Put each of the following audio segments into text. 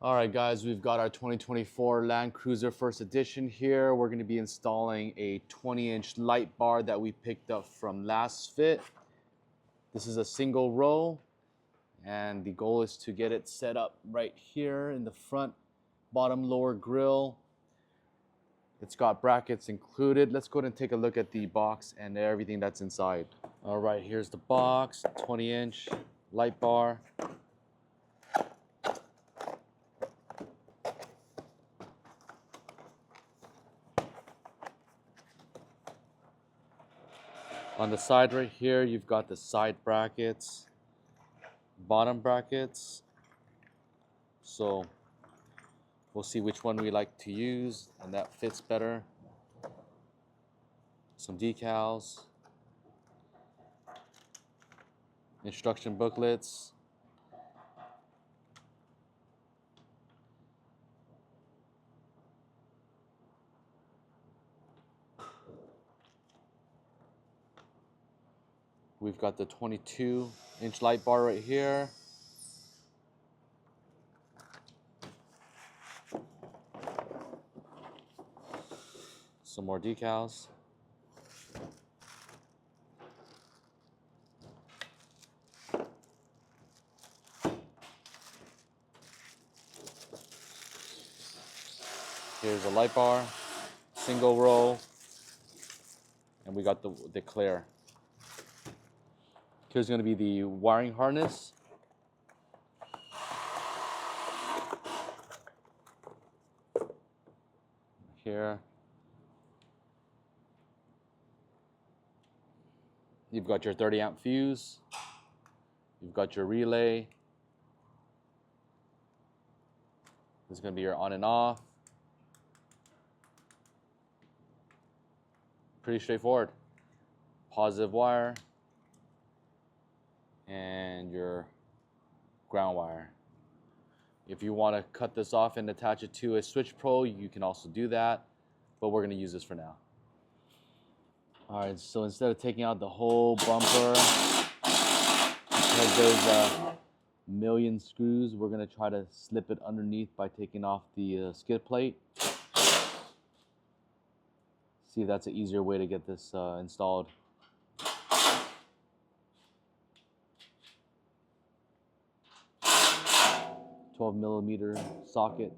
All right, guys, we've got our 2024 Land Cruiser First Edition here. We're going to be installing a 20-inch light bar that we picked up from LASFit. This is a single row, and the goal is to get it set up right here in the front bottom lower grill. It's got brackets included. Let's go ahead and take a look at the box and everything that's inside. All right, here's the box, 20-inch light bar. On the side right here, you've got the side brackets, bottom brackets. So we'll see which one we like to use and that fits better. Some decals, instruction booklets, we've got the 22-inch light bar right here. Some more decals. Here's a light bar, single row, and we got the clear. Here's going to be the wiring harness. Here. You've got your 30 amp fuse. You've got your relay. This is going to be your on and off. Pretty straightforward. Positive wire and your ground wire. If you want to cut this off and attach it to a switch pro, you can also do that, but we're going to use this for now. All right, so instead of taking out the whole bumper, because there's a million screws, we're going to try to slip it underneath by taking off the skid plate. See if that's an easier way to get this installed. 12mm socket.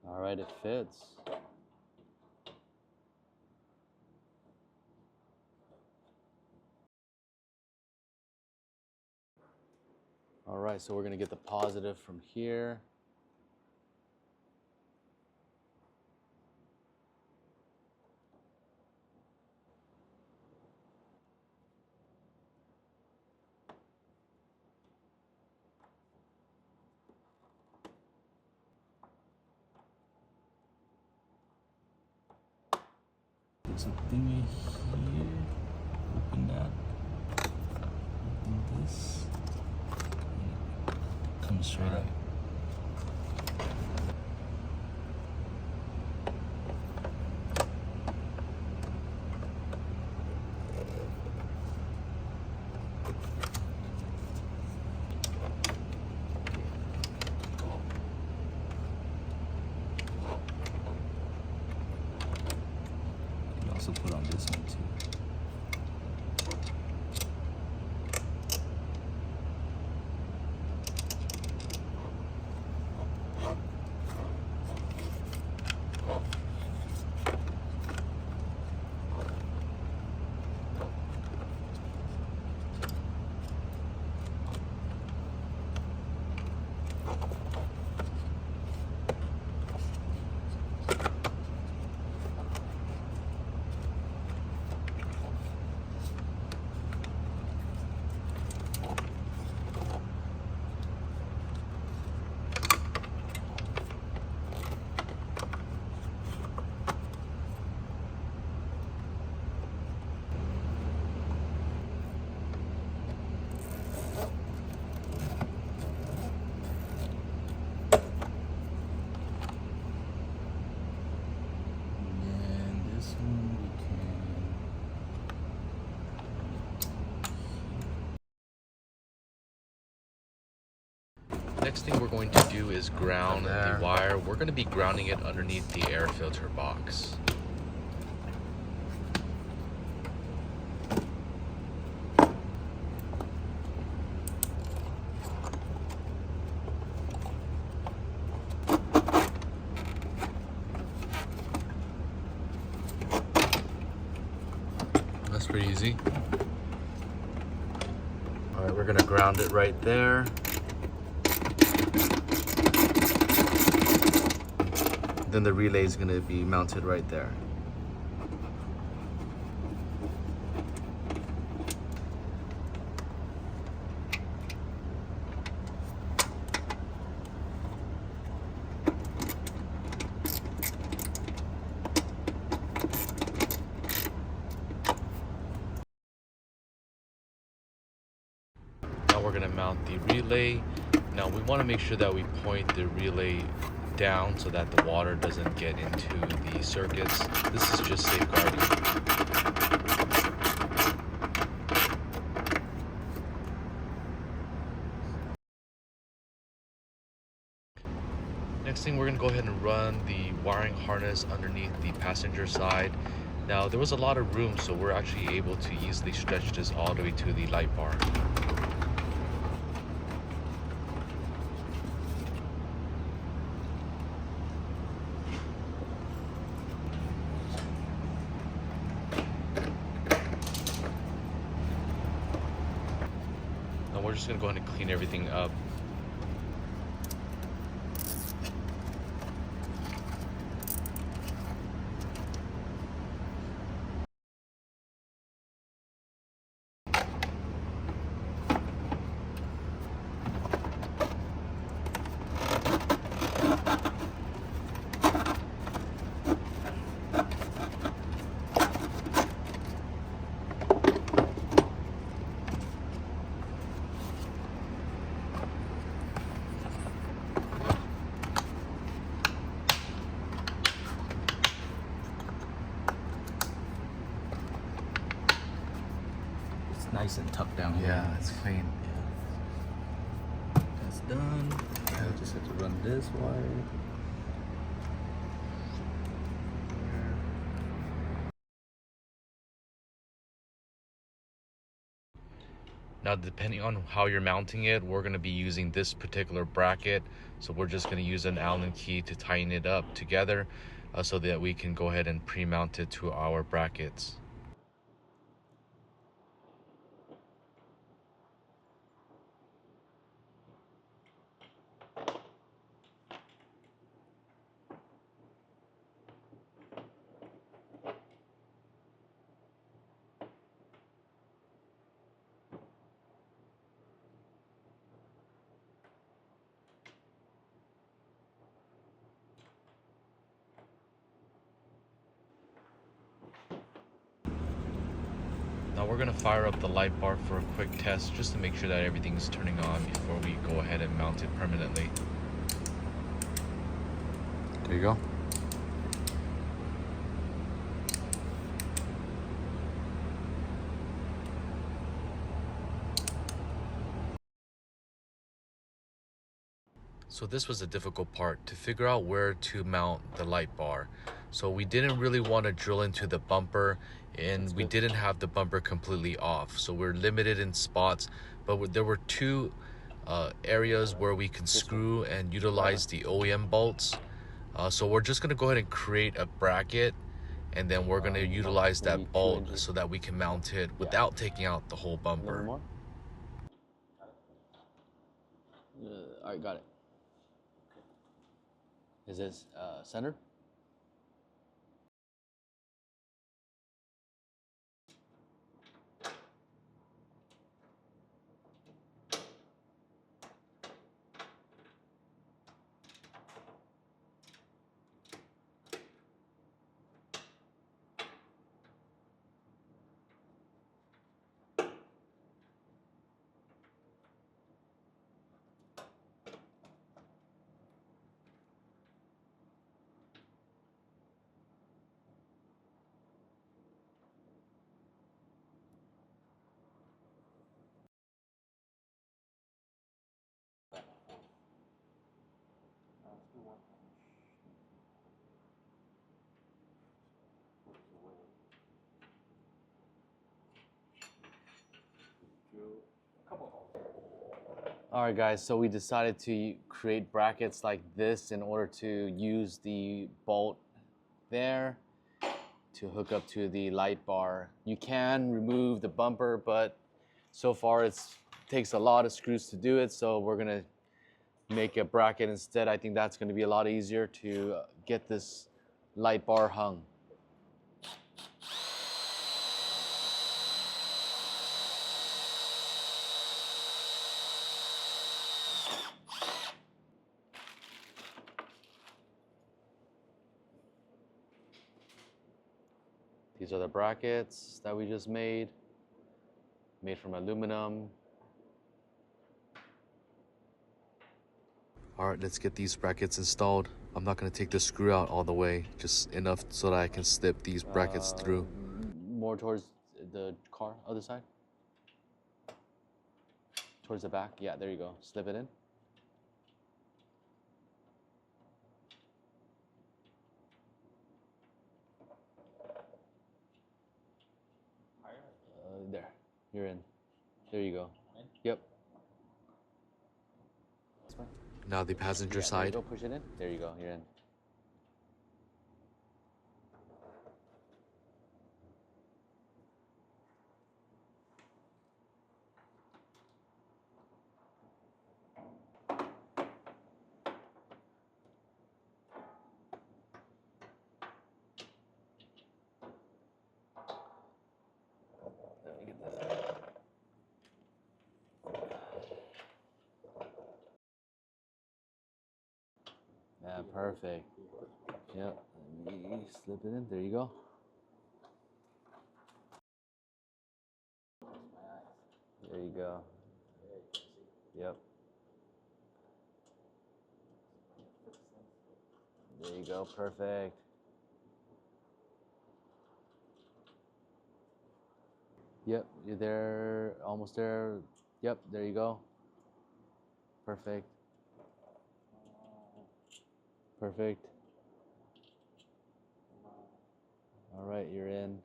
All right, it fits. All right, so we're going to get the positive from here. There's a thingy here. Open that. Open this. Comes straight up. You also put on this one too. next thing we're going to do is ground the wire. We're going to be grounding it underneath the air filter box. That's pretty easy. All right, we're gonna ground it right there. Then the relay is gonna be mounted right there. Now we're gonna mount the relay. Now we wanna make sure that we point the relay down so that the water doesn't get into the circuits. This is just safeguarding. Next thing, we're gonna go ahead and run the wiring harness underneath the passenger side. Now there was a lot of room, so we're actually able to easily stretch this all the way to the light bar. We're just gonna go ahead and clean everything up. Nice and tucked down here. Yeah, it's clean. Yeah. That's done. Yeah, I just have to run this wire. Now, depending on how you're mounting it, we're gonna be using this particular bracket. So we're just gonna use an Allen key to tighten it up together so that we can go ahead and pre-mount it to our brackets. Now we're gonna fire up the light bar for a quick test just to make sure that everything's turning on before we go ahead and mount it permanently. There you go. So this was a difficult part, to figure out where to mount the light bar. So we didn't really want to drill into the bumper, and we didn't have the bumper completely off. So we're limited in spots, but there were two areas where we can screw and utilize the OEM bolts. So we're just gonna go ahead and create a bracket, and then we're gonna utilize that bolt so that we can mount it without taking out the whole bumper. All right, got it. Is this centered? All right, guys, so we decided to create brackets like this in order to use the bolt there to hook up to the light bar. You can remove the bumper, but so far it takes a lot of screws to do it, so we're gonna make a bracket instead. I think that's gonna be a lot easier to get this light bar hung. These are the brackets that we just made from aluminum. All right, let's get these brackets installed. I'm not gonna take the screw out all the way, just enough so that I can slip these brackets through. More towards the car, other side. Towards the back. Yeah, there you go. Slip it in. There. You're in. There you go. Yep. Now the passenger There you side. go. Push it in. There you go. You're in. Let me get this out. Yeah, perfect. Yep. Let me slip it in. There you go. There you go. Yep. There you go. Perfect. Yep. You're there. Almost there. Yep. There you go. Perfect. Perfect. All right. You're in.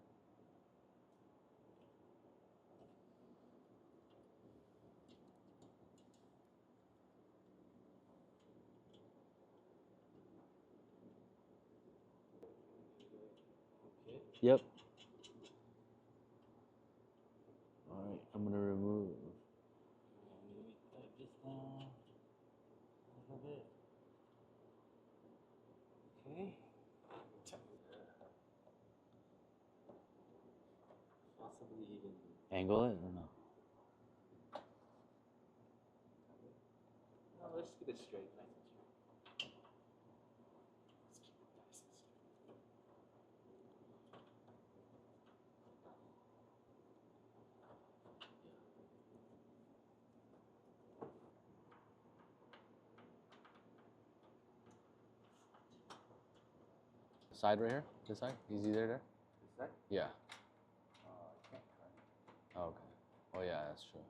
Yep. All right. I'm gonna remove. This down a little bit. Okay. Possibly even. Angle it or no? No, let's keep it straight, nice and straight. Let's keep it nice and straight. Side right here? This side? Easy there? This side? Yeah. I can't turn. Oh, okay. Oh, yeah, that's true.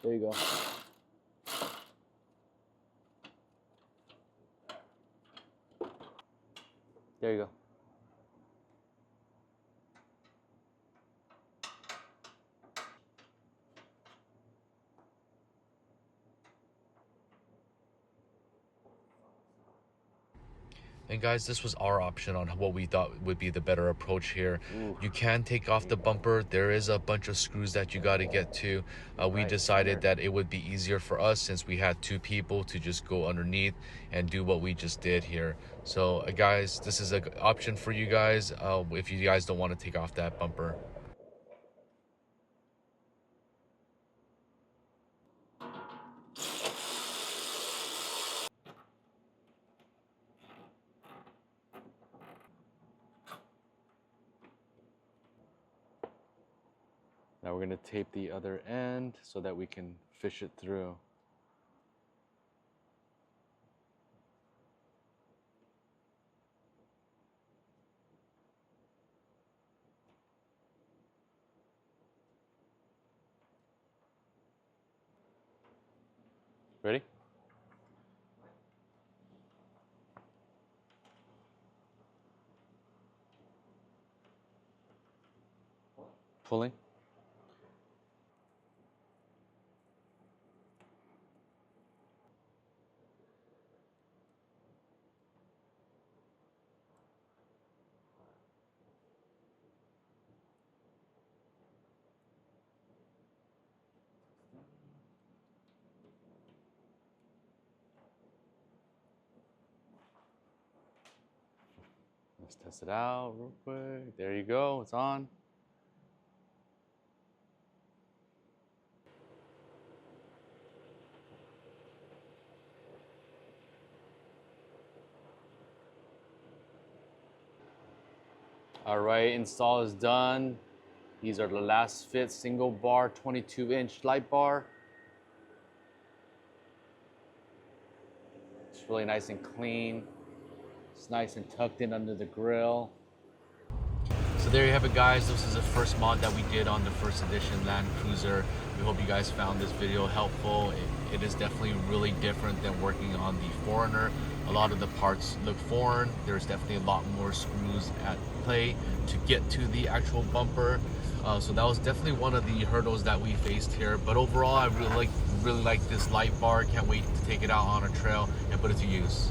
There you go. There you go. And guys, this was our option on what we thought would be the better approach here. Ooh. You can take off the bumper. There is a bunch of screws that you got to get to. We decided that it would be easier for us, since we had two people, to just go underneath and do what we just did here. So guys, this is an option for you guys if you guys don't want to take off that bumper. Now we're going to tape the other end so that we can fish it through. Ready? Pulling. Let's test it out real quick. There you go, it's on. All right, install is done. These are the LASFit single bar 22-inch light bar. It's really nice and clean. It's nice and tucked in under the grill. So there you have it, guys. This is the first mod that we did on the first edition Land Cruiser. We hope you guys found this video helpful. It is definitely really different than working on the Foreigner. A lot of the parts look foreign. There's definitely a lot more screws at play to get to the actual bumper. So that was definitely one of the hurdles that we faced here. But overall, I really like this light bar. Can't wait to take it out on a trail and put it to use.